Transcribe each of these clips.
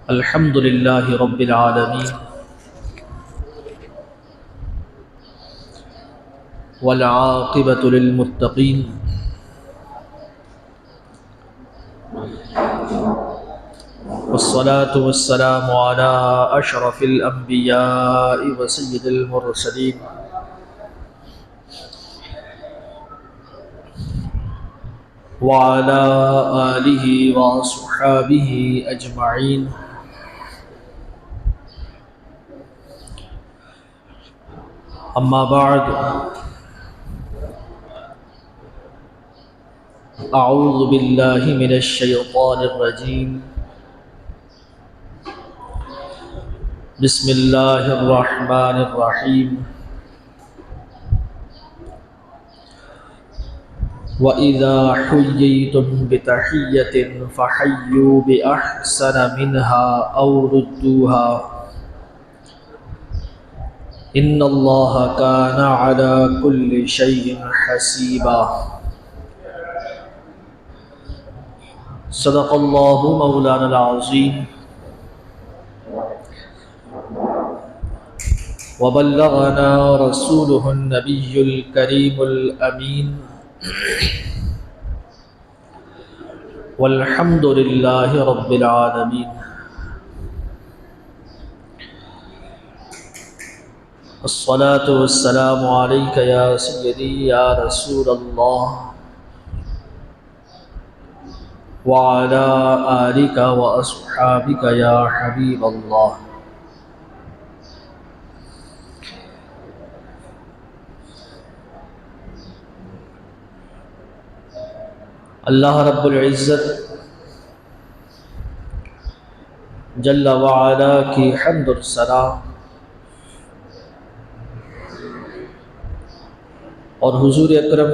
الحمد لله رب العالمين والعاقبة للمتقين والصلاة والسلام على أشرف الأنبياء وسيد المرسلين وعلى آله وصحابه أجمعين. أما بعد، أعوذ بالله من الشيطان الرجيم. بسم الله الرحمن الرحيم. وَإِذَا حُيِّيتُم بِتَحِيَّةٍ فَحَيُّوا بِأَحْسَنَ مِنْهَا أَوْ رُدُّوهَا إِنَّ اللَّهَ كَانَ عَلَى كُلِّ شَيْءٍ حَسِيبًا. صدق الله مولانا العظيم وبلغنا رسوله النبي الكريم الأمين والحمد لله رب العالمين. الصلاة والسلام عليك يا سيدي يا رسول الله وعلى آلك وأصحابك يا حبيب الله. اللہ رب العزت جل وعلا کی حمد و ثنا اور حضور اکرم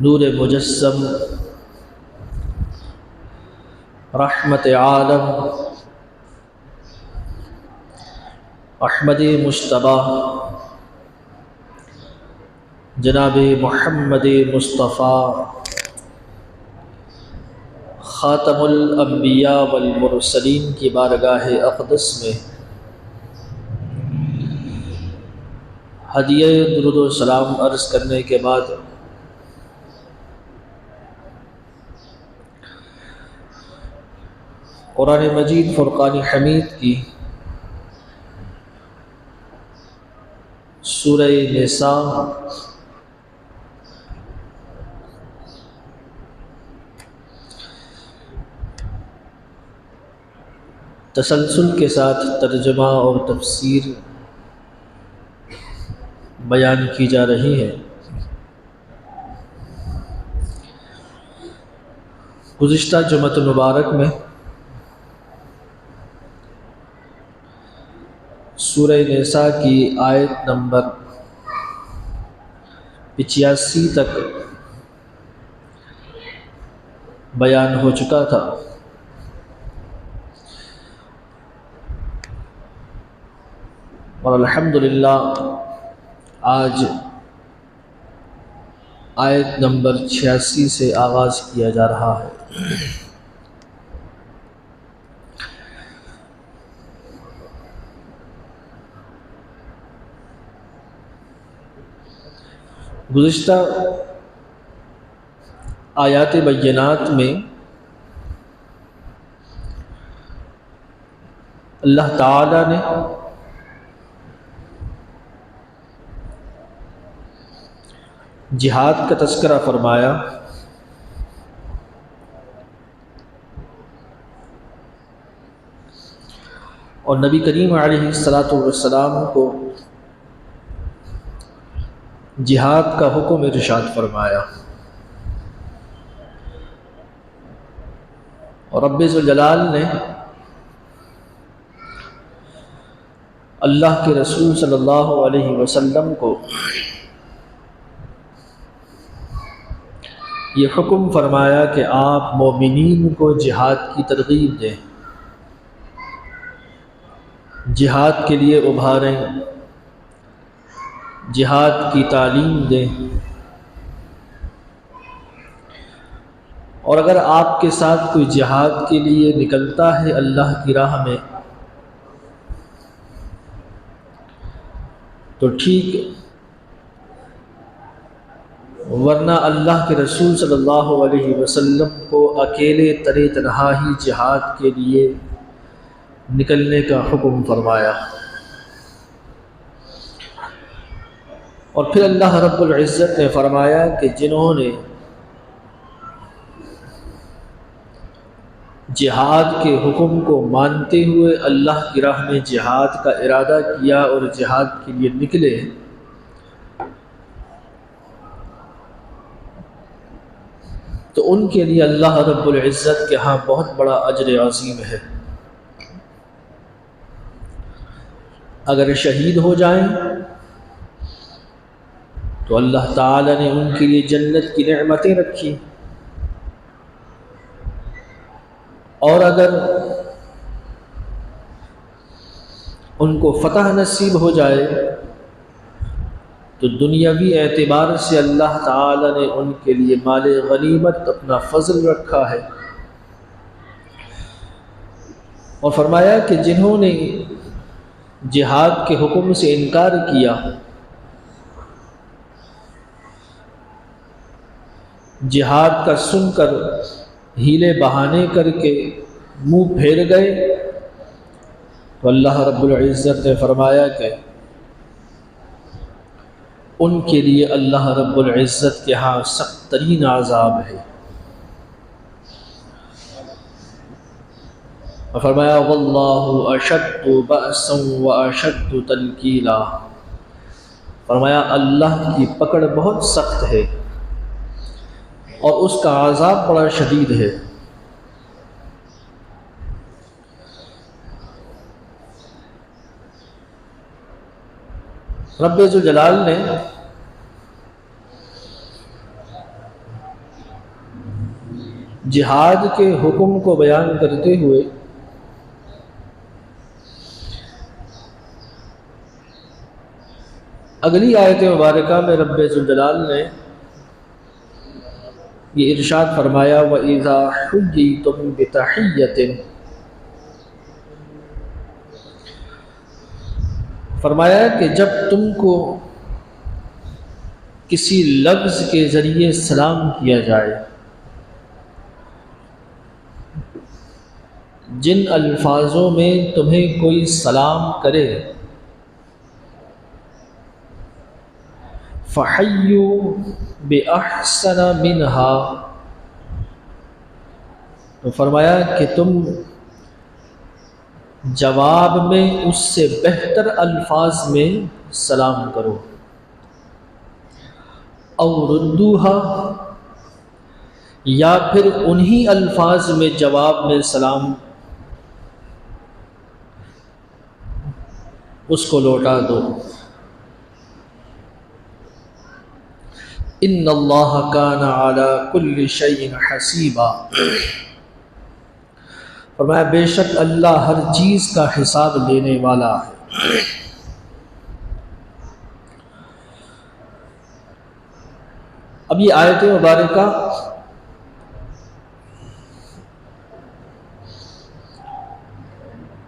نور مجسم رحمت عالم احمد مجتبی جناب محمد مصطفیٰ خاتم الانبیاء والمرسلین کی بارگاہ اقدس میں ہدیہ درود و سلام عرض کرنے کے بعد قرآن مجید فرقان حمید کی سورہ نساء تسلسل کے ساتھ ترجمہ اور تفسیر بیان کی جا رہی ہے. گزشتہ جمعۃ المبارک میں سورہ نساء کی آیت نمبر 85 تک بیان ہو چکا تھا. اور الحمدللہ آج آیت نمبر 86 سے آغاز کیا جا رہا ہے. گزشتہ آیات بینات میں اللہ تعالی نے جہاد کا تذکرہ فرمایا اور نبی کریم علیہ الصلاۃ والسلام کو جہاد کا حکم ارشاد فرمایا. اور رب ذوالجلال نے اللہ کے رسول صلی اللہ علیہ وسلم کو یہ حکم فرمایا کہ آپ مومنین کو جہاد کی ترغیب دیں، جہاد کے لیے ابھاریں، جہاد کی تعلیم دیں اور اگر آپ کے ساتھ کوئی جہاد کے لیے نکلتا ہے اللہ کی راہ میں تو ٹھیک، ورنہ اللہ کے رسول صلی اللہ علیہ وسلم کو اکیلے ترے تنہا ہی جہاد کے لیے نکلنے کا حکم فرمایا۔ اور پھر اللہ رب العزت نے فرمایا کہ جنہوں نے جہاد کے حکم کو مانتے ہوئے اللہ کی راہ میں جہاد کا ارادہ کیا اور جہاد کے لیے نکلے، تو ان کے لیے اللہ رب العزت کے ہاں بہت بڑا اجر عظیم ہے۔ اگر شہید ہو جائیں تو اللہ تعالی نے ان کے لیے جنت کی نعمتیں رکھی، اور اگر ان کو فتح نصیب ہو جائے تو دنیاوی اعتبار سے اللہ تعالی نے ان کے لیے مال غنیمت اپنا فضل رکھا ہے۔ اور فرمایا کہ جنہوں نے جہاد کے حکم سے انکار کیا، جہاد کا سن کر ہیلے بہانے کر کے منہ پھیر گئے، تو اللہ رب العزت نے فرمایا کہ ان کے لیے اللہ رب العزت کے ہاں سخت ترین عذاب ہے۔ اور فرمایا واللہ اشد بأسا واشد تنکیلا، فرمایا اللہ کی پکڑ بہت سخت ہے اور اس کا عذاب بڑا شدید ہے۔ رب ذوالجلال نے جہاد کے حکم کو بیان کرتے ہوئے اگلی آیت مبارکہ میں رب ذوالجلال نے یہ ارشاد فرمایا وَإِذَا حُيِّيتُم بِتَحِيَّةٍ، فرمایا کہ جب تم کو کسی لفظ کے ذریعے سلام کیا جائے، جن الفاظوں میں تمہیں کوئی سلام کرے، فَحَيُّوا بِأَحْسَنَ مِنْهَا، تو فرمایا کہ تم جواب میں اس سے بہتر الفاظ میں سلام کرو، او ردوها، یا پھر انہی الفاظ میں جواب میں سلام اس کو لوٹا دو۔ ان اللہ کان علی کل شیء حسیبا، فرمایا بے شک اللہ ہر چیز کا حساب لینے والا ہے۔ اب یہ آیت مبارکہ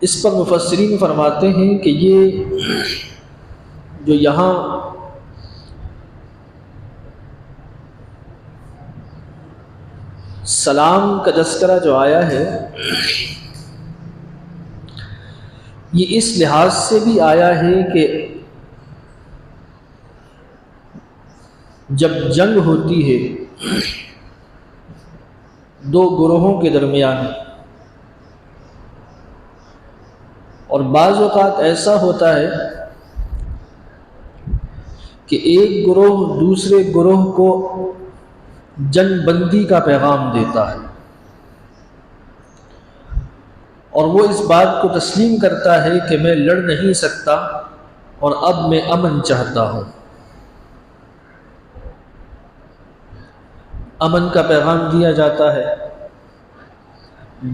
اس پر مفسرین فرماتے ہیں کہ یہ جو یہاں سلام کا تذکرہ جو آیا ہے، یہ اس لحاظ سے بھی آیا ہے کہ جب جنگ ہوتی ہے دو گروہوں کے درمیان، اور بعض اوقات ایسا ہوتا ہے کہ ایک گروہ دوسرے گروہ کو جنگ بندی کا پیغام دیتا ہے، اور وہ اس بات کو تسلیم کرتا ہے کہ میں لڑ نہیں سکتا اور اب میں امن چاہتا ہوں، امن کا پیغام دیا جاتا ہے،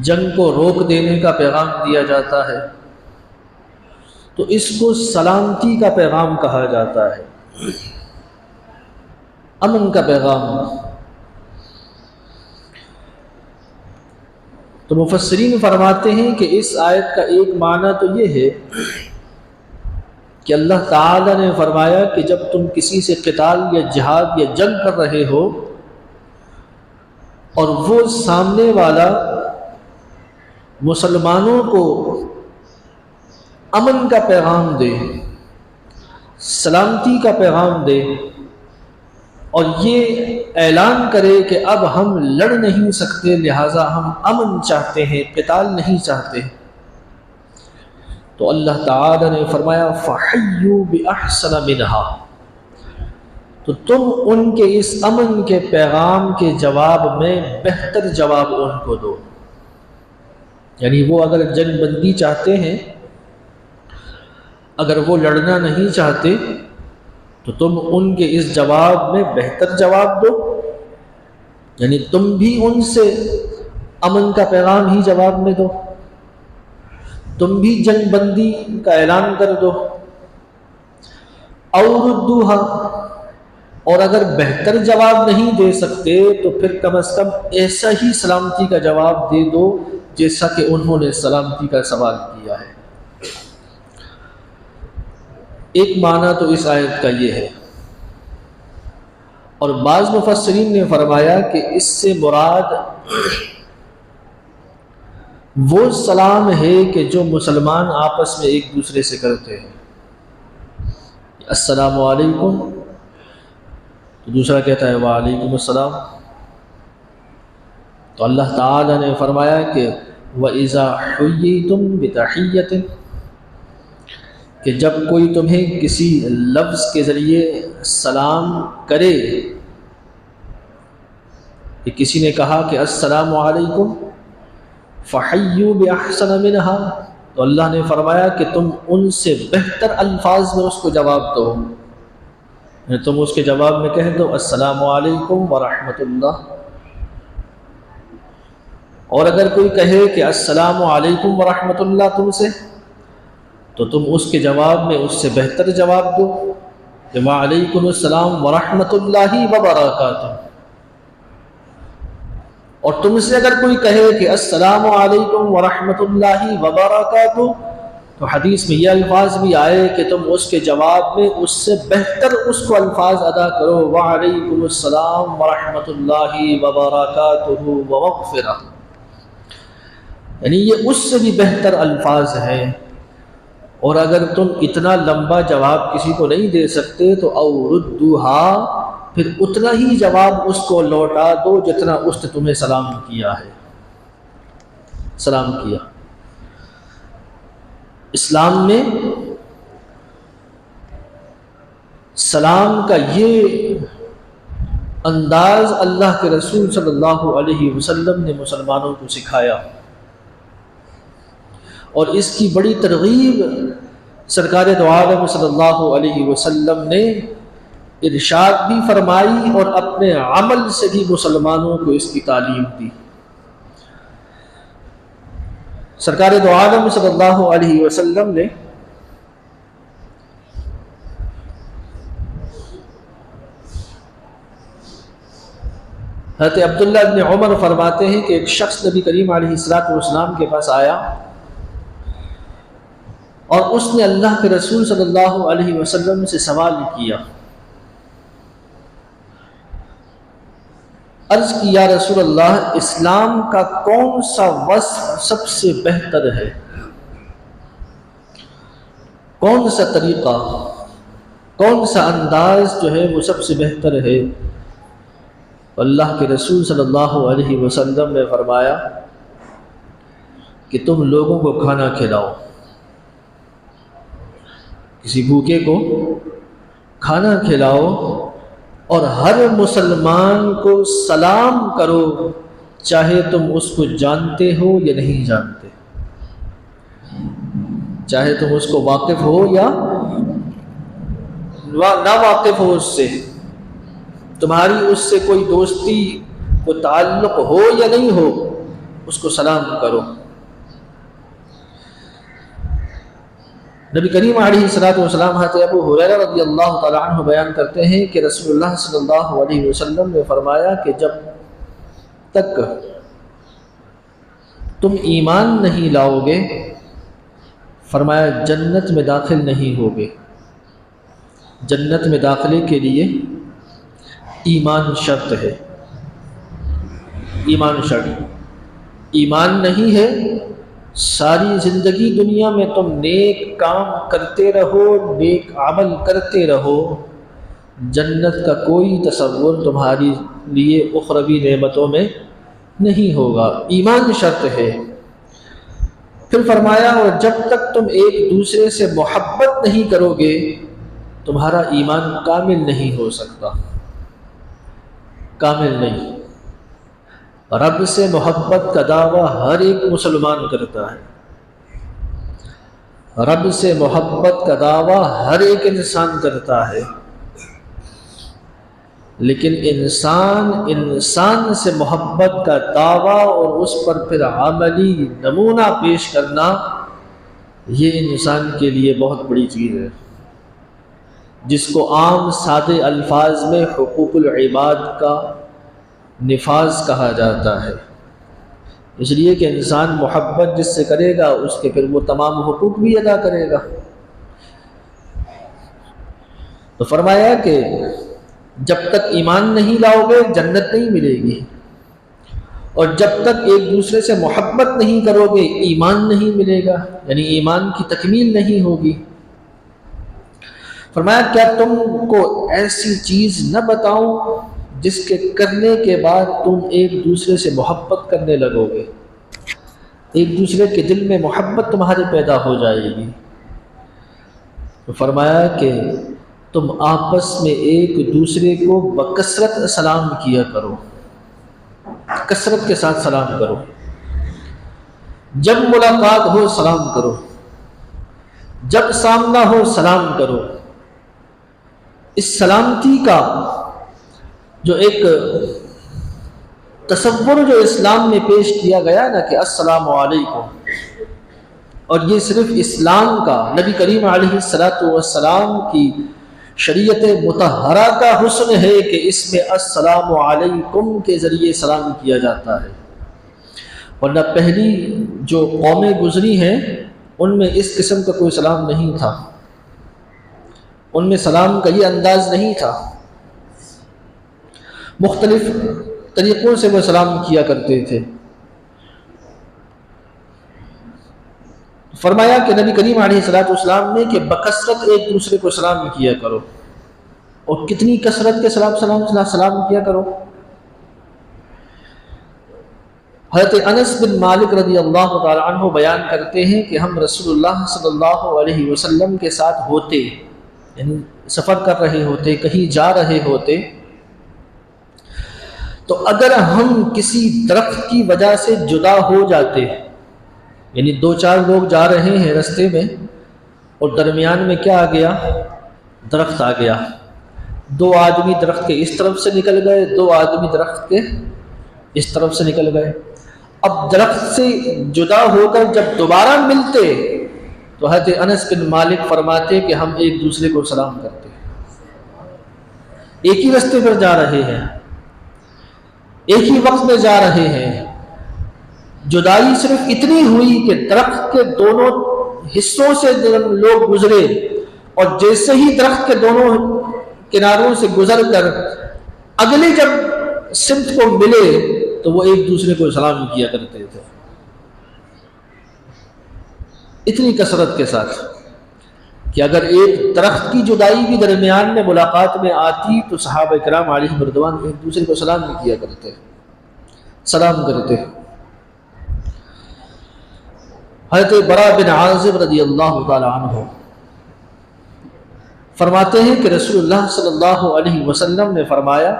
جنگ کو روک دینے کا پیغام دیا جاتا ہے، تو اس کو سلامتی کا پیغام کہا جاتا ہے، امن کا پیغام۔ تو مفسرین فرماتے ہیں کہ اس آیت کا ایک معنی تو یہ ہے کہ اللہ تعالیٰ نے فرمایا کہ جب تم کسی سے قتال یا جہاد یا جنگ کر رہے ہو اور وہ سامنے والا مسلمانوں کو امن کا پیغام دے، سلامتی کا پیغام دے، اور یہ اعلان کرے کہ اب ہم لڑ نہیں سکتے، لہٰذا ہم امن چاہتے ہیں، قتال نہیں چاہتے، تو اللہ تعالی نے فرمایا فَحَيُّوا بِأَحْسَنَ مِنْهَا، تو تم ان کے اس امن کے پیغام کے جواب میں بہتر جواب ان کو دو۔ یعنی وہ اگر جنگ بندی چاہتے ہیں، اگر وہ لڑنا نہیں چاہتے، تو تم ان کے اس جواب میں بہتر جواب دو، یعنی تم بھی ان سے امن کا پیغام ہی جواب میں دو، تم بھی جنگ بندی کا اعلان کر دو۔ اور ردوها، اور اگر بہتر جواب نہیں دے سکتے تو پھر کم از کم ایسا ہی سلامتی کا جواب دے دو جیسا کہ انہوں نے سلامتی کا سوال کیا ہے۔ ایک معنی تو اس آیت کا یہ ہے، اور بعض مفسرین نے فرمایا کہ اس سے مراد وہ سلام ہے کہ جو مسلمان آپس میں ایک دوسرے سے کرتے ہیں، السلام علیکم، تو دوسرا کہتا ہے وعلیکم السلام، تو اللہ تعالی نے فرمایا کہ وَإِذَا حُيِّيتُم بِتَحِيَّةٍ، کہ جب کوئی تمہیں کسی لفظ کے ذریعے سلام کرے، کہ کسی نے کہا کہ السلام علیکم فَحَيُّوا بِأَحْسَنَ مِنْهَا، تو اللہ نے فرمایا کہ تم ان سے بہتر الفاظ میں اس کو جواب دو، یعنی تم اس کے جواب میں کہہ دو السلام علیکم ورحمۃ اللہ، اور اگر کوئی کہے کہ السلام علیکم ورحمۃ اللہ تم سے، تو تم اس کے جواب میں اس سے بہتر جواب دو کہ وعلیکم السلام ورحمۃ اللہ وبرکاتہ، اور تم سے اگر کوئی کہے کہ السلام علیکم ورحمۃ اللہ وبرکاتہ، تو حدیث میں یہ الفاظ بھی آئے کہ تم اس کے جواب میں اس سے بہتر اس کو الفاظ ادا کرو، وعلیکم السلام ورحمۃ اللہ وبرکاتہ ومغفرہ، یعنی یہ اس سے بھی بہتر الفاظ ہیں۔ اور اگر تم اتنا لمبا جواب کسی کو نہیں دے سکتے تو او ردوها، پھر اتنا ہی جواب اس کو لوٹا دو جتنا اس نے تمہیں سلام کیا ہے، سلام کیا۔ اسلام میں سلام کا یہ انداز اللہ کے رسول صلی اللہ علیہ وسلم نے مسلمانوں کو سکھایا، اور اس کی بڑی ترغیب سرکار دو عالم صلی اللہ علیہ وسلم نے ارشاد بھی فرمائی اور اپنے عمل سے بھی مسلمانوں کو اس کی تعلیم دی۔ سرکار دو عالم صلی اللہ علیہ وسلم نے حضرت عبداللہ بن عمر فرماتے ہیں کہ ایک شخص نبی کریم علیہ السلام کے پاس آیا، اور اس نے اللہ کے رسول صلی اللہ علیہ وسلم سے سوال کیا، عرض کی یا رسول اللہ، اسلام کا کون سا وصف سب سے بہتر ہے، کون سا طریقہ، کون سا انداز جو ہے وہ سب سے بہتر ہے؟ اللہ کے رسول صلی اللہ علیہ وسلم نے فرمایا کہ تم لوگوں کو کھانا کھلاؤ، کسی بھوکے کو کھانا کھلاؤ، اور ہر مسلمان کو سلام کرو، چاہے تم اس کو جانتے ہو یا نہیں جانتے، چاہے تم اس کو واقف ہو یا نہ واقف ہو، اس سے تمہاری اس سے کوئی دوستی کو تعلق ہو یا نہیں ہو، اس کو سلام کرو۔ نبی کریم علیہ السلام حضرت ابو ہریرہ رضی اللہ تعالیٰ عنہ بیان کرتے ہیں کہ رسول اللہ صلی اللہ علیہ وسلم نے فرمایا کہ جب تک تم ایمان نہیں لاؤ گے، فرمایا جنت میں داخل نہیں ہوگے۔ جنت میں داخلے کے لیے ایمان شرط ہے، ایمان شرط۔ ایمان نہیں ہے، ساری زندگی دنیا میں تم نیک کام کرتے رہو، نیک عمل کرتے رہو، جنت کا کوئی تصور تمہاری لیے اخروی نعمتوں میں نہیں ہوگا۔ ایمان شرط ہے۔ پھر فرمایا اور جب تک تم ایک دوسرے سے محبت نہیں کرو گے تمہارا ایمان کامل نہیں ہو سکتا، کامل نہیں۔ رب سے محبت کا دعویٰ ہر ایک مسلمان کرتا ہے، رب سے محبت کا دعویٰ ہر ایک انسان کرتا ہے، لیکن انسان سے محبت کا دعویٰ اور اس پر پھر عملی نمونہ پیش کرنا، یہ انسان کے لیے بہت بڑی چیز ہے، جس کو عام سادے الفاظ میں حقوق العباد کا نفاذ کہا جاتا ہے۔ اس لیے کہ انسان محبت جس سے کرے گا اس کے پھر وہ تمام حقوق بھی ادا کرے گا۔ تو فرمایا کہ جب تک ایمان نہیں لاؤ گے جنت نہیں ملے گی، اور جب تک ایک دوسرے سے محبت نہیں کرو گے ایمان نہیں ملے گا، یعنی ایمان کی تکمیل نہیں ہوگی۔ فرمایا کیا تم کو ایسی چیز نہ بتاؤں جس کے کرنے کے بعد تم ایک دوسرے سے محبت کرنے لگو گے، ایک دوسرے کے دل میں محبت تمہارے پیدا ہو جائے گی۔ تو فرمایا کہ تم آپس میں ایک دوسرے کو بکثرت سلام کیا کرو، کثرت کے ساتھ سلام کرو، جب ملاقات ہو سلام کرو، جب سامنا ہو سلام کرو۔ اس سلامتی کا جو ایک تصور جو اسلام میں پیش کیا گیا نا کہ السلام علیکم، اور یہ صرف اسلام کا، نبی کریم علیہ السلام کی شریعت مطہرہ کا حسن ہے کہ اس میں السلام علیکم کے ذریعے سلام کیا جاتا ہے، ورنہ پہلی جو قومیں گزری ہیں ان میں اس قسم کا کوئی سلام نہیں تھا، ان میں سلام کا یہ انداز نہیں تھا، مختلف طریقوں سے وہ سلام کیا کرتے تھے۔ فرمایا کہ نبی کریم علیہ السلام نے کہ بکثرت ایک دوسرے کو سلام کیا کرو، اور کتنی کثرت کے سلام کیا کرو۔ حضرت انس بن مالک رضی اللہ تعالی عنہ بیان کرتے ہیں کہ ہم رسول اللہ صلی اللہ علیہ وسلم کے ساتھ ہوتے، یعنی سفر کر رہے ہوتے، کہیں جا رہے ہوتے، تو اگر ہم کسی درخت کی وجہ سے جدا ہو جاتے، یعنی دو چار لوگ جا رہے ہیں رستے میں اور درمیان میں کیا آ گیا، درخت آ گیا، دو آدمی درخت کے اس طرف سے نکل گئے، دو آدمی درخت کے اس طرف سے نکل گئے، اب درخت سے جدا ہو کر جب دوبارہ ملتے تو حضرت انس بن مالک فرماتے کہ ہم ایک دوسرے کو سلام کرتے، ایک ہی راستے پر جا رہے ہیں، ایک ہی وقت میں جا رہے ہیں، جدائی صرف اتنی ہوئی کہ درخت کے دونوں حصوں سے لوگ گزرے، اور جیسے ہی درخت کے دونوں کناروں سے گزر کر اگلی جب سمت کو ملے تو وہ ایک دوسرے کو سلام کیا کرتے تھے، اتنی کثرت کے ساتھ کہ اگر ایک درخت کی جدائی بھی درمیان میں ملاقات میں آتی تو صحابہ کرام علیہم رضوان ایک دوسرے کو سلام نہیں کیا کرتے، سلام کرتے۔ حضرت براء بن عازب رضی اللہ تعالی عنہ فرماتے ہیں کہ رسول اللہ صلی اللہ علیہ وسلم نے فرمایا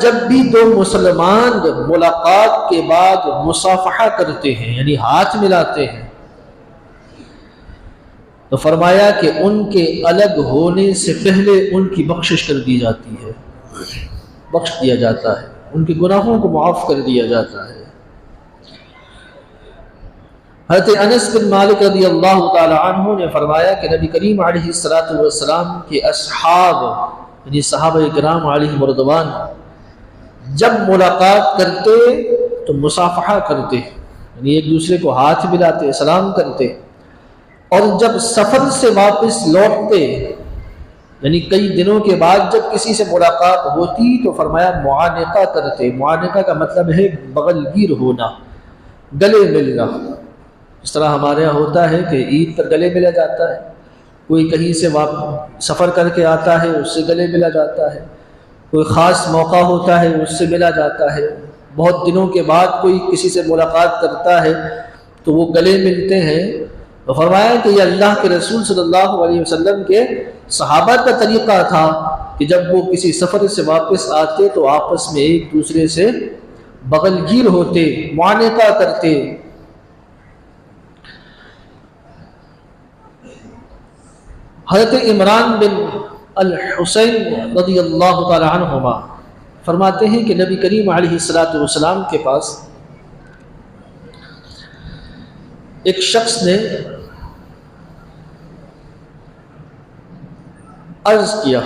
جب بھی دو مسلمان ملاقات کے بعد مصافحہ کرتے ہیں، یعنی ہاتھ ملاتے ہیں، تو فرمایا کہ ان کے الگ ہونے سے پہلے ان کی بخشش کر دی جاتی ہے، بخش دیا جاتا ہے، ان کے گناہوں کو معاف کر دیا جاتا ہے۔ حضرت انس بن مالک رضی اللہ تعالی عنہ نے فرمایا کہ نبی کریم علیہ السلام کے اصحاب، یعنی صحابہ کرام علیہم رضوان، جب ملاقات کرتے تو مصافحہ کرتے، یعنی ایک دوسرے کو ہاتھ ملاتے، سلام کرتے، اور جب سفر سے واپس لوٹتے یعنی کئی دنوں کے بعد جب کسی سے ملاقات ہوتی تو فرمایا معانقہ کرتے۔ معانقہ کا مطلب ہے بغل گیر ہونا، گلے ملنا۔ اس طرح ہمارے یہاں ہوتا ہے کہ عید پر گلے ملا جاتا ہے، کوئی کہیں سے سفر کر کے آتا ہے اس سے گلے ملا جاتا ہے، کوئی خاص موقع ہوتا ہے اس سے ملا جاتا ہے، بہت دنوں کے بعد کوئی کسی سے ملاقات کرتا ہے تو وہ گلے ملتے ہیں۔ تو فرمایا کہ یہ اللہ کے رسول صلی اللہ علیہ وسلم کے صحابہ کا طریقہ تھا کہ جب وہ کسی سفر سے واپس آتے تو آپس میں ایک دوسرے سے بغل گیر ہوتے، معانقہ کرتے۔ حضرت عمران بن الحسین رضی اللہ تعالی عنہما فرماتے ہیں کہ نبی کریم علیہ السلام کے پاس ایک شخص نے عرض کیا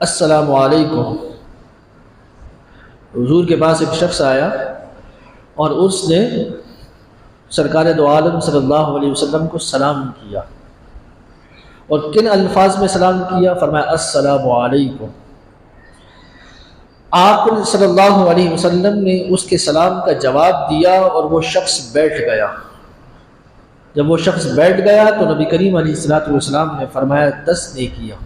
السلام علیکم۔ حضور کے پاس ایک شخص آیا اور اس نے سرکار دو عالم صلی اللہ علیہ وسلم کو سلام کیا، اور کن الفاظ میں سلام کیا؟ فرمایا السلام علیکم۔ آپ صلی اللہ علیہ وسلم نے اس کے سلام کا جواب دیا اور وہ شخص بیٹھ گیا۔ جب وہ شخص بیٹھ گیا تو نبی کریم علیہ السلام نے فرمایا 10 نیکیاں۔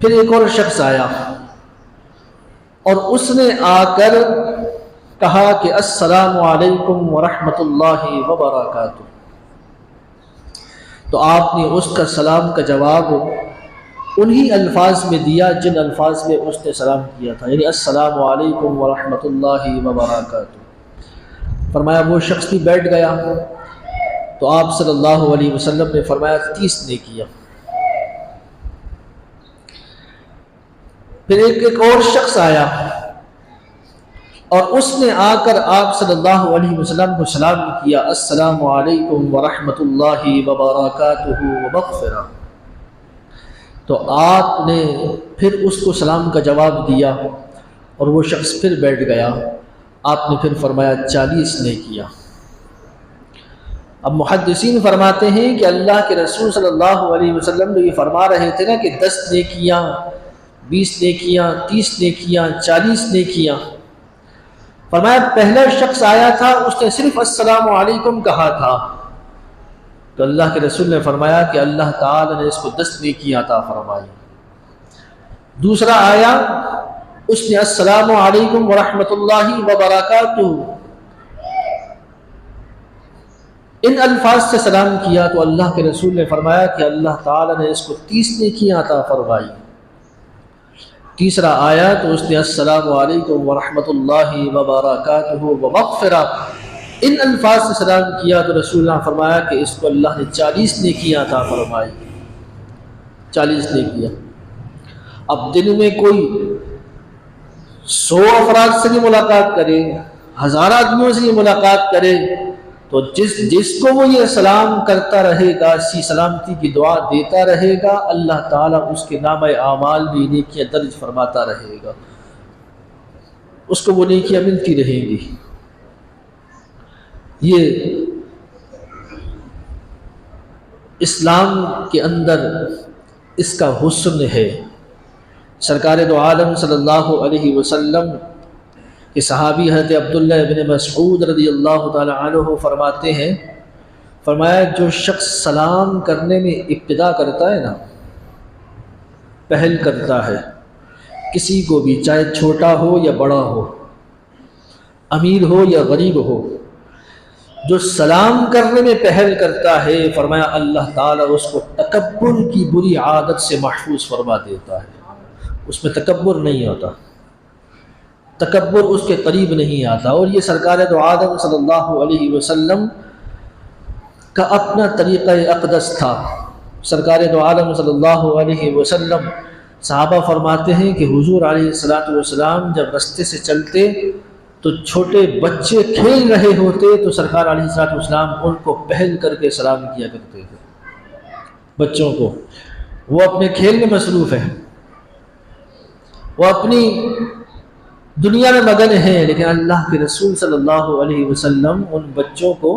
پھر ایک اور شخص آیا اور اس نے آ کر کہا کہ السلام علیکم ورحمۃ اللہ وبرکاتہ، تو آپ نے اس کا سلام کا جواب انہی الفاظ میں دیا جن الفاظ میں اس نے سلام کیا تھا، یعنی السلام علیکم ورحمۃ اللہ وبرکاتہ۔ فرمایا وہ شخص بھی بیٹھ گیا تو آپ صلی اللہ علیہ وسلم نے فرمایا 30 نیکیاں۔ پھر ایک اور شخص آیا اور اس نے آ کر آپ صلی اللہ علیہ وسلم کو سلام کیا السلام علیکم ورحمۃ اللہ وبرکاتہ ومغفرہ، تو آپ نے پھر اس کو سلام کا جواب دیا اور وہ شخص پھر بیٹھ گیا۔ آپ نے پھر فرمایا 40 نیکیاں۔ اب محدثین فرماتے ہیں کہ اللہ کے رسول صلی اللہ علیہ وسلم جو یہ فرما رہے تھے نا کہ 10 نیکیاں، 20 نیکیاں، 30 نیکیاں، 40 نیکیاں، فرمایا پہلا شخص آیا تھا اس نے صرف السلام علیکم کہا تھا تو اللہ کے رسول نے فرمایا کہ اللہ تعالی نے اس کو 10 نیکیاں عطا فرمائی۔ دوسرا آیا اس نے السلام علیکم ورحمۃ اللہ وبرکاتہ ان الفاظ سے سلام کیا تو اللہ کے رسول نے فرمایا کہ اللہ تعالی نے اس کو 30 نیکیاں عطا فرمائی۔ تیسرا آیا تو اس نے السلام علیکم ورحمۃ اللہ وبرکاتہ ومغفرہ ان الفاظ سے سلام کیا تو رسول اللہ نے فرمایا کہ اس کو اللہ نے 40 نیکیاں عطا فرمائی۔ 40 نیکیاں۔ اب دن میں کوئی 100 افراد سے بھی ملاقات کرے، 1000 آدمیوں سے بھی ملاقات کرے تو جس کو وہ یہ سلام کرتا رہے گا، اسی سلامتی کی دعا دیتا رہے گا، اللہ تعالیٰ اس کے نامہ اعمال بھی نیکیاں درج فرماتا رہے گا، اس کو وہ نیکیاں ملتی رہیں گی۔ یہ اسلام کے اندر اس کا حسن ہے۔ سرکار دو عالم صلی اللہ علیہ وسلم کے صحابی حضرت عبداللہ ابن مسعود رضی اللہ تعالی عنہ فرماتے ہیں، فرمایا جو شخص سلام کرنے میں ابتدا کرتا ہے نا، پہل کرتا ہے کسی کو بھی، چاہے چھوٹا ہو یا بڑا ہو، امیر ہو یا غریب ہو، جو سلام کرنے میں پہل کرتا ہے فرمایا اللہ تعالیٰ اس کو تکبر کی بری عادت سے محفوظ فرما دیتا ہے۔ اس میں تکبر نہیں ہوتا، تکبر اس کے قریب نہیں آتا۔ اور یہ سرکار دو عالم صلی اللہ علیہ وسلم کا اپنا طریقہ اقدس تھا۔ سرکار دو عالم صلی اللہ علیہ وسلم صحابہ فرماتے ہیں کہ حضور علیہ السلام جب رستے سے چلتے تو چھوٹے بچے کھیل رہے ہوتے تو سرکار علیہ السلام ان کو پہل کر کے سلام کیا کرتے تھے۔ بچوں کو، وہ اپنے کھیل میں مصروف ہیں، وہ اپنی دنیا میں مگن ہیں، لیکن اللہ کے رسول صلی اللہ علیہ وسلم ان بچوں کو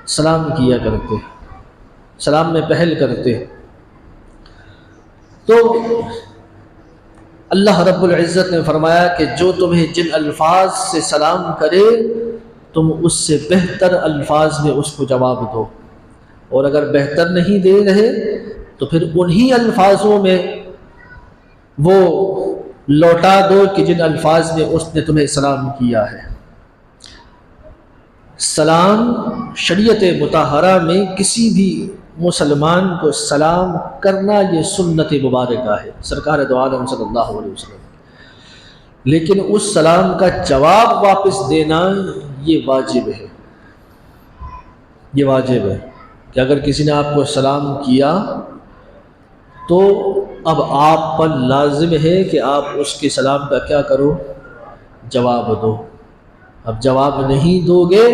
سلام کیا کرتے، سلام میں پہل کرتے۔ تو اللہ رب العزت نے فرمایا کہ جو تمہیں جن الفاظ سے سلام کرے تم اس سے بہتر الفاظ میں اس کو جواب دو، اور اگر بہتر نہیں دے رہے تو پھر انہی الفاظوں میں وہ لوٹا دو کہ جن الفاظ میں اس نے تمہیں سلام کیا ہے۔ سلام شریعت مطہرہ میں کسی بھی مسلمان کو سلام کرنا یہ سنت مبارکہ ہے سرکار دو عالم صلی اللہ علیہ وسلم، لیکن اس سلام کا جواب واپس دینا یہ واجب ہے۔ یہ واجب ہے کہ اگر کسی نے آپ کو سلام کیا تو اب آپ پر لازم ہے کہ آپ اس کے سلام کا کیا کرو؟ جواب دو۔ اب جواب نہیں دو گے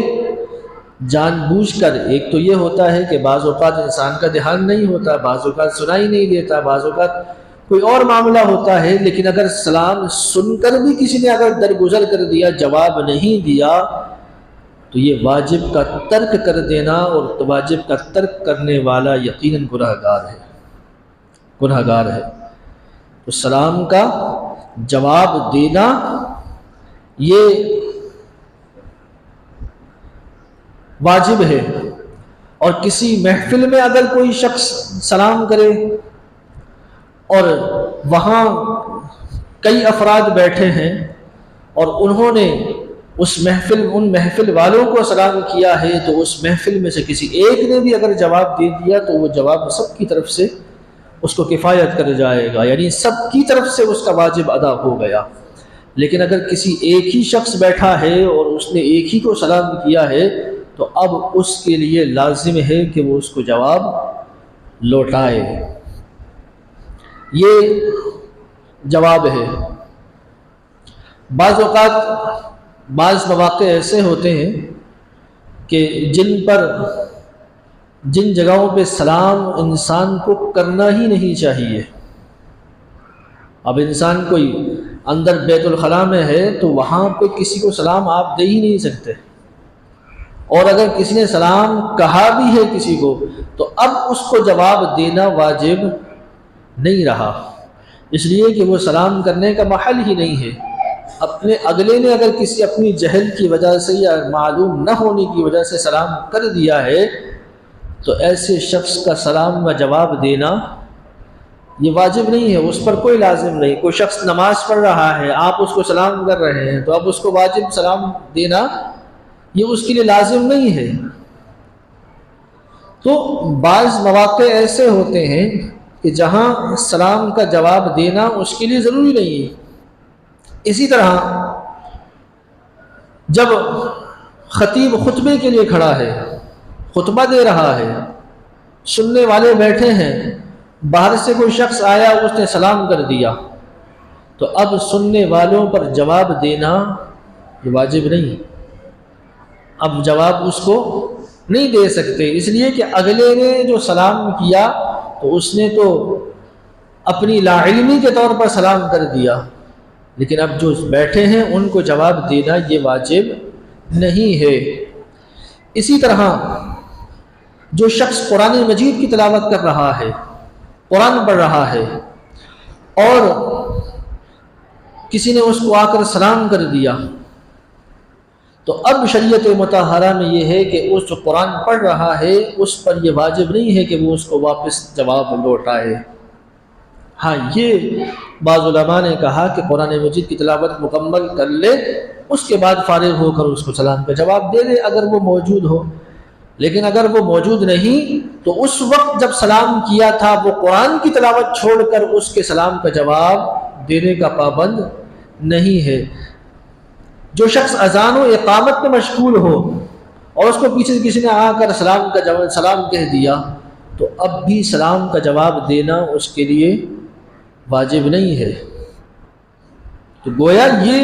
جان بوجھ کر، ایک تو یہ ہوتا ہے کہ بعض اوقات انسان کا دھیان نہیں ہوتا، بعض اوقات سنائی نہیں دیتا، بعض اوقات کوئی اور معاملہ ہوتا ہے، لیکن اگر سلام سن کر بھی کسی نے اگر درگزر کر دیا، جواب نہیں دیا، تو یہ واجب کا ترک کر دینا، اور واجب کا ترک کرنے والا یقیناً گنہگار ہے، گنہگار ہے۔ تو سلام کا جواب دینا یہ واجب ہے۔ اور کسی محفل میں اگر کوئی شخص سلام کرے اور وہاں کئی افراد بیٹھے ہیں اور انہوں نے ان محفل والوں کو سلام کیا ہے، تو اس محفل میں سے کسی ایک نے بھی اگر جواب دے دیا تو وہ جواب سب کی طرف سے اس کو کفایت کر جائے گا، یعنی سب کی طرف سے اس کا واجب ادا ہو گیا۔ لیکن اگر کسی ایک ہی شخص بیٹھا ہے اور اس نے ایک ہی کو سلام کیا ہے تو اب اس کے لیے لازم ہے کہ وہ اس کو جواب لوٹائے۔ یہ جواب ہے۔ بعض اوقات بعض مواقع ایسے ہوتے ہیں کہ جن جگہوں پہ سلام انسان کو کرنا ہی نہیں چاہیے۔ اب انسان کوئی اندر بیت الخلاء میں ہے تو وہاں پہ کسی کو سلام آپ دے ہی نہیں سکتے، اور اگر کسی نے سلام کہا بھی ہے کسی کو تو اب اس کو جواب دینا واجب نہیں رہا، اس لیے کہ وہ سلام کرنے کا محل ہی نہیں ہے۔ اگلے نے اگر کسی اپنی جہل کی وجہ سے یا معلوم نہ ہونے کی وجہ سے سلام کر دیا ہے تو ایسے شخص کا سلام کا جواب دینا یہ واجب نہیں ہے، اس پر کوئی لازم نہیں۔ کوئی شخص نماز پڑھ رہا ہے، آپ اس کو سلام کر رہے ہیں تو اب اس کو واجب سلام دینا یہ اس کے لیے لازم نہیں ہے۔ تو بعض مواقع ایسے ہوتے ہیں کہ جہاں سلام کا جواب دینا اس کے لیے ضروری نہیں ہے۔ اسی طرح جب خطیب خطبے کے لیے کھڑا ہے، خطبہ دے رہا ہے، سننے والے بیٹھے ہیں، باہر سے کوئی شخص آیا اس نے سلام کر دیا، تو اب سننے والوں پر جواب دینا یہ واجب نہیں، اب جواب اس کو نہیں دے سکتے، اس لیے کہ اگلے نے جو سلام کیا تو اس نے تو اپنی لا علمی کے طور پر سلام کر دیا، لیکن اب جو بیٹھے ہیں ان کو جواب دینا یہ واجب نہیں ہے۔ اسی طرح جو شخص قرآن مجید کی تلاوت کر رہا ہے، قرآن پڑھ رہا ہے، اور کسی نے اس کو آ کر سلام کر دیا، تو اب شریعت مطہرہ میں یہ ہے کہ اس جو قرآن پڑھ رہا ہے اس پر یہ واجب نہیں ہے کہ وہ اس کو واپس جواب لوٹائے۔ ہاں، یہ بعض علماء نے کہا کہ قرآن مجید کی تلاوت مکمل کر لے، اس کے بعد فارغ ہو کر اس کو سلام کا جواب دے دے اگر وہ موجود ہو، لیکن اگر وہ موجود نہیں تو اس وقت جب سلام کیا تھا وہ قرآن کی تلاوت چھوڑ کر اس کے سلام کا جواب دینے کا پابند نہیں ہے۔ جو شخص اذان و اقامت میں مشغول ہو اور اس کو پیچھے سے کسی نے آ کر سلام کہہ دیا تو اب بھی سلام کا جواب دینا اس کے لیے واجب نہیں ہے۔ تو گویا یہ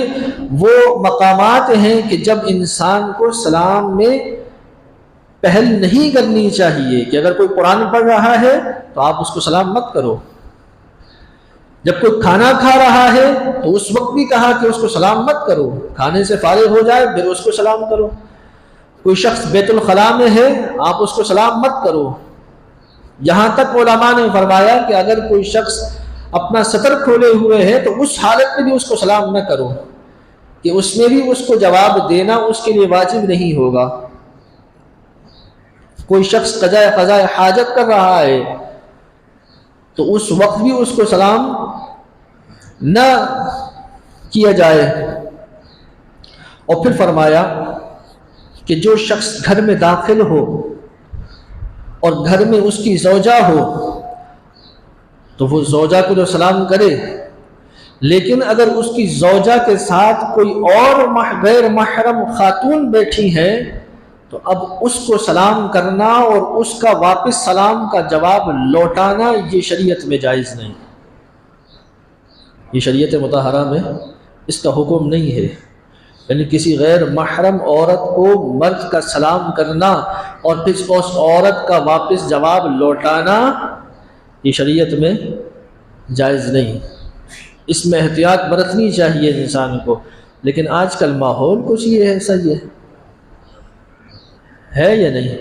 وہ مقامات ہیں کہ جب انسان کو سلام میں پہل نہیں کرنی چاہیے، کہ اگر کوئی قرآن پڑھ رہا ہے تو آپ اس کو سلام مت کرو، جب کوئی کھانا کھا رہا ہے تو اس وقت بھی کہا کہ اس کو سلام مت کرو، کھانے سے فارغ ہو جائے پھر اس کو سلام کرو۔ کوئی شخص بیت الخلاء میں ہے، آپ اس کو سلام مت کرو۔ یہاں تک علماء نے فرمایا کہ اگر کوئی شخص اپنا سطر کھولے ہوئے ہے تو اس حالت میں بھی اس کو سلام نہ کرو، کہ اس میں بھی اس کو جواب دینا اس کے لیے واجب نہیں ہوگا۔ کوئی شخص قضاء حاجت کر رہا ہے تو اس وقت بھی اس کو سلام نہ کیا جائے۔ اور پھر فرمایا کہ جو شخص گھر میں داخل ہو اور گھر میں اس کی زوجہ ہو تو وہ زوجہ کو جو سلام کرے، لیکن اگر اس کی زوجہ کے ساتھ کوئی اور غیر محرم خاتون بیٹھی ہے تو اب اس کو سلام کرنا اور اس کا واپس سلام کا جواب لوٹانا یہ شریعت میں جائز نہیں، یہ شریعت مطہرہ میں اس کا حکم نہیں ہے۔ یعنی کسی غیر محرم عورت کو مرد کا سلام کرنا اور پھر اس عورت کا واپس جواب لوٹانا یہ شریعت میں جائز نہیں، اس میں احتیاط برتنی چاہیے انسان کو۔ لیکن آج کل ماحول کچھ یہ ایسا ہی ہے یا نہیں؟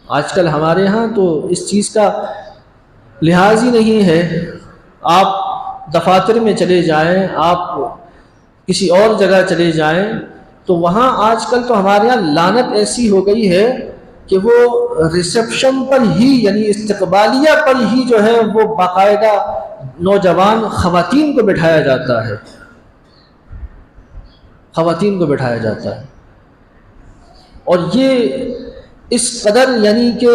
آج کل ہمارے ہاں تو اس چیز کا لحاظ ہی نہیں ہے۔ آپ دفاتر میں چلے جائیں، آپ کسی اور جگہ چلے جائیں تو وہاں آج کل تو ہمارے یہاں لعنت ایسی ہو گئی ہے کہ وہ ریسیپشن پر ہی، یعنی استقبالیہ پر ہی جو ہے وہ باقاعدہ نوجوان خواتین کو بٹھایا جاتا ہے، خواتین کو بٹھایا جاتا ہے۔ اور یہ اس قدر یعنی کہ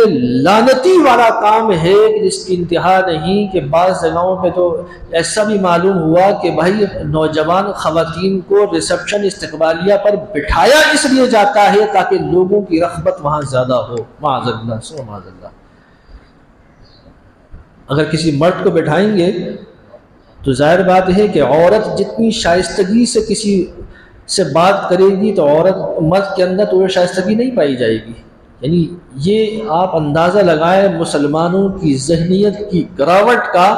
لعنتی والا کام ہے کہ جس کی انتہا نہیں، کہ بعض جگہوں پہ تو ایسا بھی معلوم ہوا کہ بھائی نوجوان خواتین کو ریسیپشن استقبالیہ پر بٹھایا اس لیے جاتا ہے تاکہ لوگوں کی رغبت وہاں زیادہ ہو۔ معاذ اللہ سو معاذ اللہ۔ اگر کسی مرد کو بٹھائیں گے تو ظاہر بات ہے کہ عورت جتنی شائستگی سے کسی سے بات کرے گی تو مرد کے اندر تو وہ شائستگی نہیں پائی جائے گی۔ یعنی یہ آپ اندازہ لگائیں مسلمانوں کی ذہنیت کی گراوٹ کا،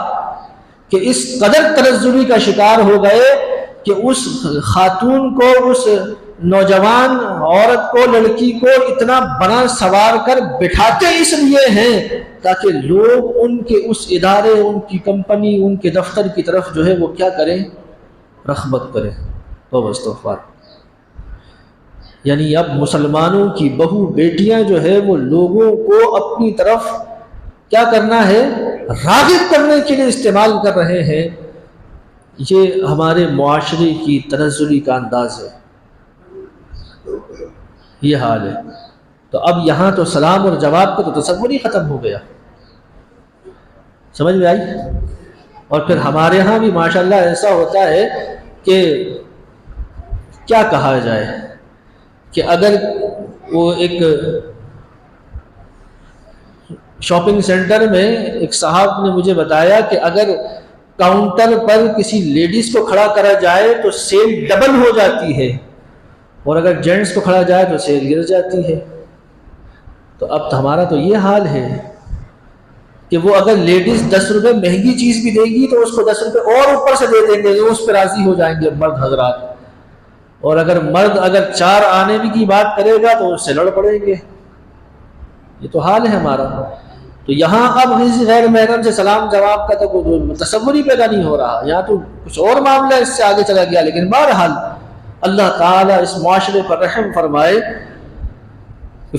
کہ اس قدر تنزلی کا شکار ہو گئے کہ اس خاتون کو، اس نوجوان عورت کو، لڑکی کو اتنا بنا سوار کر بٹھاتے اس لیے ہیں تاکہ لوگ ان کے اس ادارے، ان کی کمپنی، ان کے دفتر کی طرف جو ہے وہ کیا کریں، رغبت کریں۔ توبہ استغفار۔ یعنی اب مسلمانوں کی بہو بیٹیاں جو ہے وہ لوگوں کو اپنی طرف کیا کرنا ہے، راغب کرنے کے لیے استعمال کر رہے ہیں۔ یہ ہمارے معاشرے کی تنزلی کا انداز ہے، یہ حال ہے۔ تو اب یہاں تو سلام اور جواب کا تو تصور ہی ختم ہو گیا، سمجھ میں آئی؟ اور پھر ہمارے ہاں بھی ماشاءاللہ ایسا ہوتا ہے کہ کیا کہا جائے، کہ اگر وہ ایک شاپنگ سینٹر میں ایک صاحب نے مجھے بتایا کہ اگر کاؤنٹر پر کسی لیڈیز کو کھڑا کرا جائے تو سیل ڈبل ہو جاتی ہے، اور اگر جینٹس کو کھڑا جائے تو سیل گر جاتی ہے۔ تو اب تو ہمارا تو یہ حال ہے کہ وہ اگر لیڈیز 10 روپے مہنگی چیز بھی دے گی تو اس کو 10 روپے اور اوپر سے دے دیں گے، اس پہ راضی ہو جائیں گے مرد حضرات، اور اگر مرد 4 آنے کی بات کرے گا تو اس سے لڑ پڑیں گے۔ یہ تو حال ہے ہمارا۔ تو یہاں اب کسی غیر محرم سے سلام جواب کا تو تصور ہی پیدا نہیں ہو رہا، یہاں تو کچھ اور معاملہ اس سے آگے چلا گیا۔ لیکن بہرحال اللہ تعالیٰ اس معاشرے پر رحم فرمائے،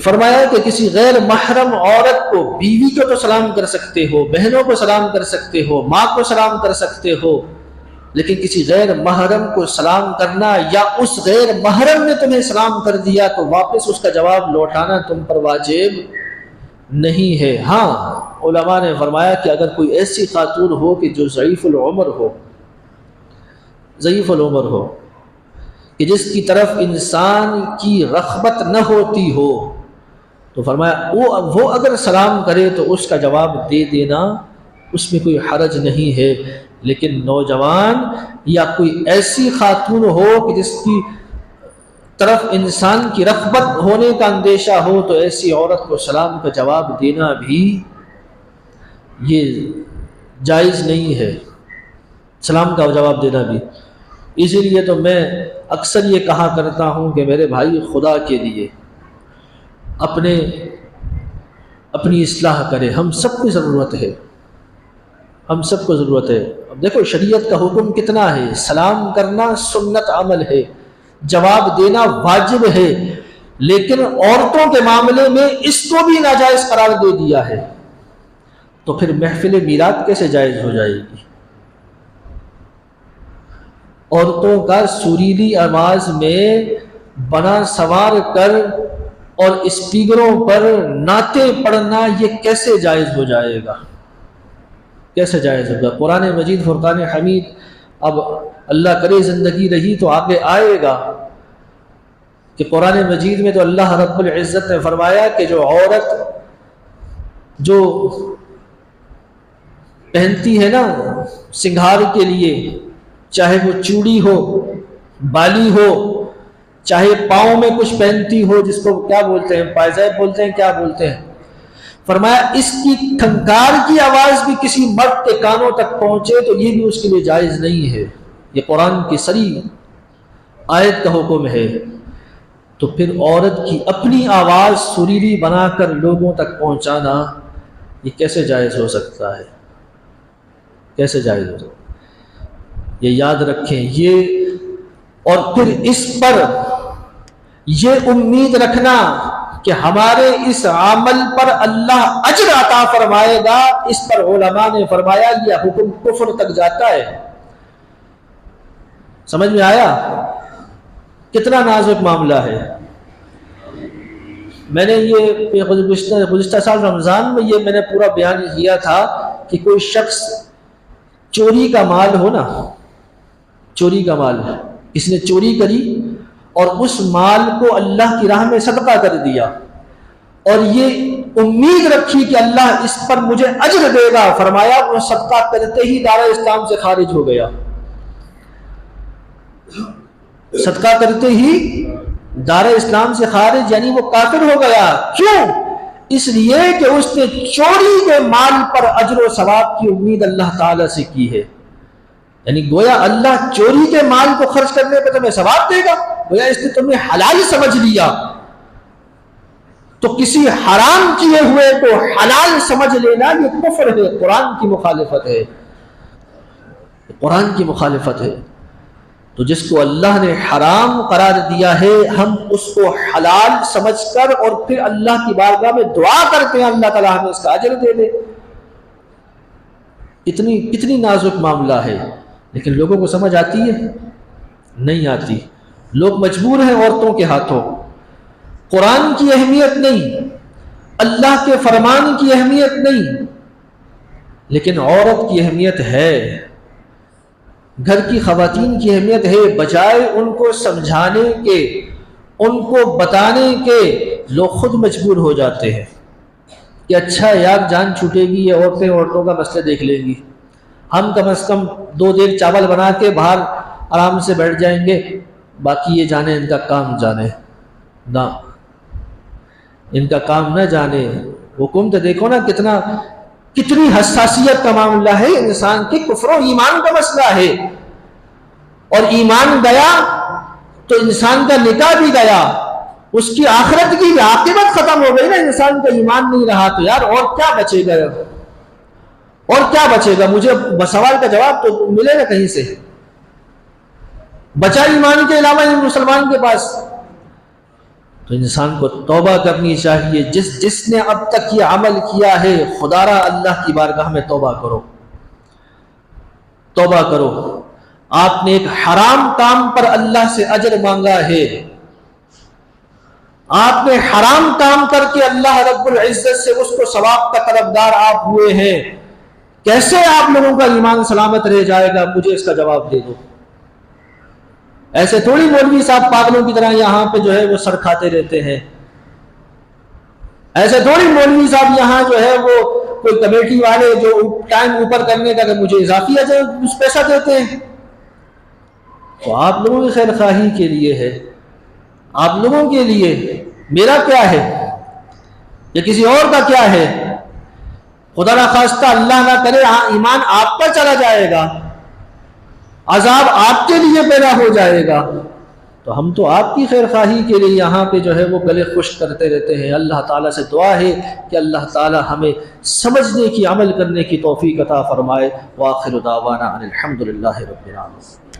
فرمایا کہ کسی غیر محرم عورت کو، بیوی کو تو سلام کر سکتے ہو، بہنوں کو سلام کر سکتے ہو، ماں کو سلام کر سکتے ہو، لیکن کسی غیر محرم کو سلام کرنا، یا اس غیر محرم نے تمہیں سلام کر دیا تو واپس اس کا جواب لوٹانا تم پر واجب نہیں ہے۔ ہاں علماء نے فرمایا کہ اگر کوئی ایسی خاتون ہو کہ جو ضعیف العمر ہو، کہ جس کی طرف انسان کی رغبت نہ ہوتی ہو، تو فرمایا وہ اگر سلام کرے تو اس کا جواب دے دینا، اس میں کوئی حرج نہیں ہے۔ لیکن نوجوان یا کوئی ایسی خاتون ہو کہ جس کی طرف انسان کی رغبت ہونے کا اندیشہ ہو تو ایسی عورت کو سلام کا جواب دینا بھی یہ جائز نہیں ہے، سلام کا جواب دینا بھی۔ اسی لیے تو میں اکثر یہ کہا کرتا ہوں کہ میرے بھائی خدا کے لیے اپنی اصلاح کرے، ہم سب کو ضرورت ہے، ہم سب کو ضرورت ہے۔ اب دیکھو شریعت کا حکم کتنا ہے، سلام کرنا سنت عمل ہے، جواب دینا واجب ہے، لیکن عورتوں کے معاملے میں اس کو بھی ناجائز قرار دے دیا ہے، تو پھر محفل میلاد کیسے جائز ہو جائے گی؟ عورتوں کا سریلی آواز میں بنا سوار کر اور اسپیکروں پر نعتیں پڑھنا یہ کیسے جائز ہو جائے گا؟ کیسے جائز ہوگا؟ قرآن مجید فرقان حمید، اب اللہ کرے زندگی رہی تو آگے آئے گا کہ قرآن مجید میں تو اللہ رب العزت نے فرمایا کہ جو عورت جو پہنتی ہے نا سنگھار کے لیے، چاہے وہ چوڑی ہو، بالی ہو، چاہے پاؤں میں کچھ پہنتی ہو، جس کو کیا بولتے ہیں، پائزیب بولتے ہیں، کیا بولتے ہیں، فرمایا اس کی کھنکار کی آواز بھی کسی مرد کے کانوں تک پہنچے تو یہ بھی اس کے لیے جائز نہیں ہے۔ یہ قرآن کی صریح آیت کا حکم ہے۔ تو پھر عورت کی اپنی آواز سریلی بنا کر لوگوں تک پہنچانا یہ کیسے جائز ہو سکتا ہے؟ کیسے جائز ہو سکتا ہے؟ یہ یاد رکھیں یہ، اور پھر اس پر یہ امید رکھنا کہ ہمارے اس عمل پر اللہ اجر عطا فرمائے گا، اس پر علماء نے فرمایا یہ حکم کفر تک جاتا ہے۔ سمجھ میں آیا کتنا نازک معاملہ ہے؟ میں نے یہ گزشتہ سال رمضان میں یہ میں نے پورا بیان کیا تھا کہ کوئی شخص چوری کا مال ہو نا، چوری کا مال کسی نے چوری کری اور اس مال کو اللہ کی راہ میں صدقہ کر دیا اور یہ امید رکھی کہ اللہ اس پر مجھے اجر دے گا، فرمایا وہ صدقہ کرتے ہی دار اسلام سے خارج ہو گیا، صدقہ کرتے ہی دار اسلام سے خارج، یعنی وہ کافر ہو گیا۔ کیوں؟ اس لیے کہ اس نے چوری کے مال پر اجر و ثواب کی امید اللہ تعالی سے کی ہے، یعنی گویا اللہ چوری کے مال کو خرچ کرنے پہ تمہیں ثواب دے گا، گویا اس نے تمہیں حلال سمجھ لیا، تو کسی حرام کیے ہوئے کو حلال سمجھ لینا یہ کفر ہے، قرآن کی مخالفت ہے، قرآن کی مخالفت ہے۔ تو جس کو اللہ نے حرام قرار دیا ہے ہم اس کو حلال سمجھ کر اور پھر اللہ کی بارگاہ میں دعا کرتے ہیں اللہ تعالیٰ ہمیں اس کا اجر دے دے۔ کتنی نازک معاملہ ہے، لیکن لوگوں کو سمجھ آتی ہے؟ نہیں آتی۔ لوگ مجبور ہیں عورتوں کے ہاتھوں، قرآن کی اہمیت نہیں، اللہ کے فرمان کی اہمیت نہیں، لیکن عورت کی اہمیت ہے، گھر کی خواتین کی اہمیت ہے، بجائے ان کو سمجھانے کے، ان کو بتانے کے، لوگ خود مجبور ہو جاتے ہیں کہ اچھا یار جان چھوٹے گی، یہ عورتوں کا مسئلہ دیکھ لیں گی، ہم کم از کم 2 دیگ چاول بنا کے باہر آرام سے بیٹھ جائیں گے، باقی یہ جانے ان کا کام جانے نہ، ان کا کام نہ جانے۔ حکم تو دیکھو نا کتنی حساسیت کا معاملہ ہے، انسان کے کفر و ایمان کا مسئلہ ہے، اور ایمان گیا تو انسان کا نکاح بھی گیا، اس کی آخرت کی بھی عاقبت ختم ہو گئی نا، انسان کا ایمان نہیں رہا تو یار اور کیا بچے گا؟ اور کیا بچے گا؟ مجھے سوال کا جواب تو ملے گا کہیں سے؟ بچا ایمان کے علاوہ مسلمان کے پاس؟ تو انسان کو توبہ کرنی چاہیے، جس نے اب تک یہ عمل کیا ہے خدا را اللہ کی بارگاہ میں توبہ کرو، توبہ کرو۔ آپ نے ایک حرام کام پر اللہ سے اجر مانگا ہے، آپ نے حرام کام کر کے اللہ رب العزت سے اس کو ثواب کا طلبگار آپ ہوئے ہیں، کیسے آپ لوگوں کا ایمان سلامت رہ جائے گا؟ مجھے اس کا جواب دے دو۔ ایسے تھوڑی مولوی صاحب پاگلوں کی طرح یہاں پہ جو ہے وہ سر کھاتے رہتے ہیں، ایسے تھوڑی مولوی صاحب یہاں جو ہے وہ کوئی کمیٹی والے جو ٹائم اوپر کرنے کا کہ مجھے اضافی کچھ پیسہ دیتے ہیں۔ تو آپ لوگوں کی خیر خواہی کے لیے ہے، آپ لوگوں کے لیے، میرا کیا ہے یا کسی اور کا کیا ہے؟ خدا نخواستہ اللہ نہ کرے ایمان آپ پر چلا جائے گا، عذاب آپ کے لیے پیدا ہو جائے گا، تو ہم تو آپ کی خیر خواہی کے لیے یہاں پہ جو ہے وہ گلے خشک کرتے رہتے ہیں۔ اللہ تعالیٰ سے دعا ہے کہ اللہ تعالیٰ ہمیں سمجھنے کی، عمل کرنے کی توفیق عطا فرمائے۔ وآخر دعوانا ان الحمد للہ رب العالمین۔